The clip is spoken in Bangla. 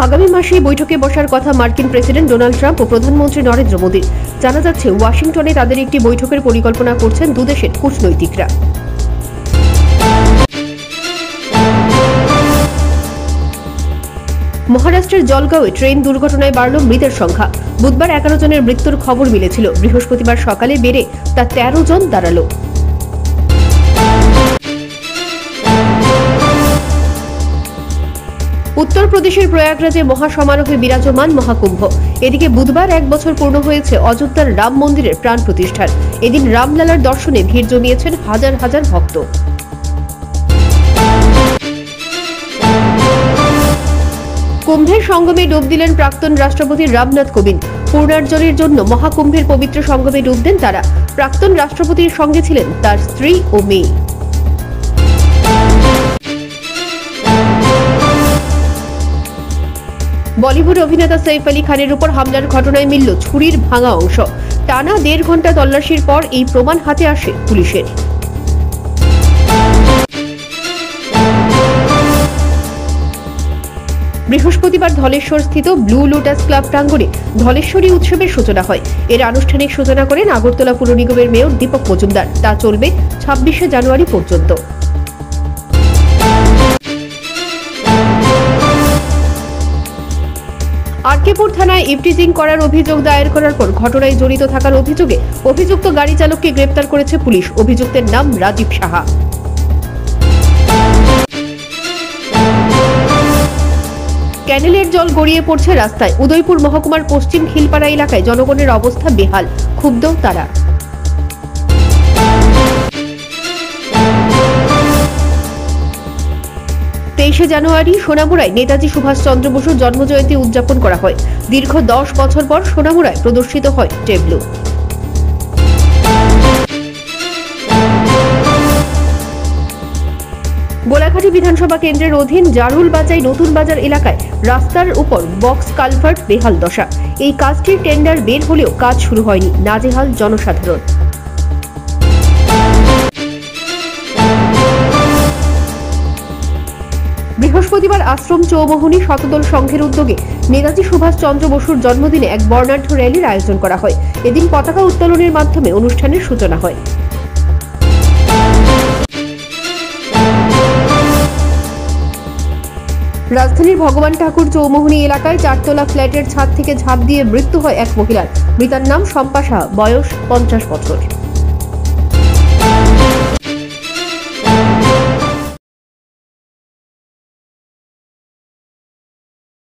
আগামী মাসে বৈঠকে বসার কথা মার্কিন প্রেসিডেন্ট ডোনাল্ড ট্রাম্প ও প্রধানমন্ত্রী নরেন্দ্র মোদীর। জানা যাচ্ছে ওয়াশিংটনে তাদের একটি বৈঠকের পরিকল্পনা করছেন দুদেশের কূটনৈতিকরা। মহারাষ্ট্রের জলগাঁওয়ে ট্রেন দুর্ঘটনায় বাড়ল মৃতের সংখ্যা। বুধবার 11 জনের মৃত্যুর খবর মিলেছিল, বৃহস্পতিবার সকালে বেড়ে তা 13 জন দাঁড়ালো। উত্তরপ্রদেশের প্রয়াগরাজে মহাসমারোহে বিরাজমান মহাকুম্ভ। এদিকে বুধবার 1 বছর পূর্ণ হয়েছে অযোধ্যার রাম মন্দিরের প্রাণ প্রতিষ্ঠার। এদিন রামলালার দর্শনে ভিড় জমিয়েছেন হাজার হাজার ভক্ত। কুম্ভের সঙ্গমে ডুব দিলেন প্রাক্তন রাষ্ট্রপতি রামনাথ কোবিন্দ। পূর্ণার্জনের জন্য মহাকুম্ভের পবিত্র সঙ্গমে ডুব দেন তারা। প্রাক্তন রাষ্ট্রপতির সঙ্গে ছিলেন তার স্ত্রী ও মেয়ে। বলিউড অভিনেতা সৈফ আলী খানের উপর হামলার ঘটনায় মিলল ছুরির ভাঙা অংশ। টানা 1.5 ঘন্টা তল্লাশির পর এই প্রমাণ হাতে আসে পুলিশের। বৃহস্পতিবার ধলেশ্বর স্থিত ব্লু লোটাস ক্লাব প্রাঙ্গণে ধলেশ্বরী উৎসবের সূচনা হয়। এর আনুষ্ঠানিক সূচনা করেন আগরতলা পুর নিগমের মেয়র দীপক মজুমদার। তা চলবে 26শে জানুয়ারি পর্যন্ত। আরকেপুর থানায় ইভটিজিং করার অভিযোগ দায়ের করার পর ঘটনায় জড়িত থাকার অভিযোগে অভিযুক্ত গাড়ি চালককে গ্রেপ্তার করেছে পুলিশ। অভিযুক্তের নাম রাজীব সাহা। ক্যানেলের জল গড়িয়ে পড়ছে রাস্তায়। উদয়পুর মহকুমার পশ্চিম খিলপাড়া এলাকায় জনগণের অবস্থা বেহাল, ক্ষুব্ধ তারা। 23শে জানুয়ারি সোনামুড়ায় নেতাজি সুভাষচন্দ্র বসুর জন্মজয়ন্তী উদযাপন করা হয়। দীর্ঘ 10 বছর পর সোনামুড়ায় প্রদর্শিত হয় টেবলো। গোলাঘাটি বিধানসভা কেন্দ্রের অধীন জারুল বাজাই নতুন বাজার এলাকায় রাস্তার উপর বক্স কালভার্ট বেহাল দশা। এই কাজটির টেন্ডার বের হলেও কাজ শুরু হয়নি, নাজেহাল জনসাধারণ। বৃহস্পতিবার আশ্রম চৌমোহনী শতদল সংঘের উদ্যোগে নেতাজি সুভাষচন্দ্র বসুর জন্মদিনে এক বর্ণাঢ্য র্যালির আয়োজন করা হয়। এদিন পতাকা উত্তোলনের মাধ্যমে অনুষ্ঠানের সূচনা হয়। রাজধানীর ভগবান ঠাকুর চৌমোহনী এলাকায় 4তলা ফ্ল্যাটের ছাদ থেকে ঝাঁপ দিয়ে মৃত্যু হয় এক মহিলার। মৃতার নাম শম্পা সাহা, বয়স 50 বছর।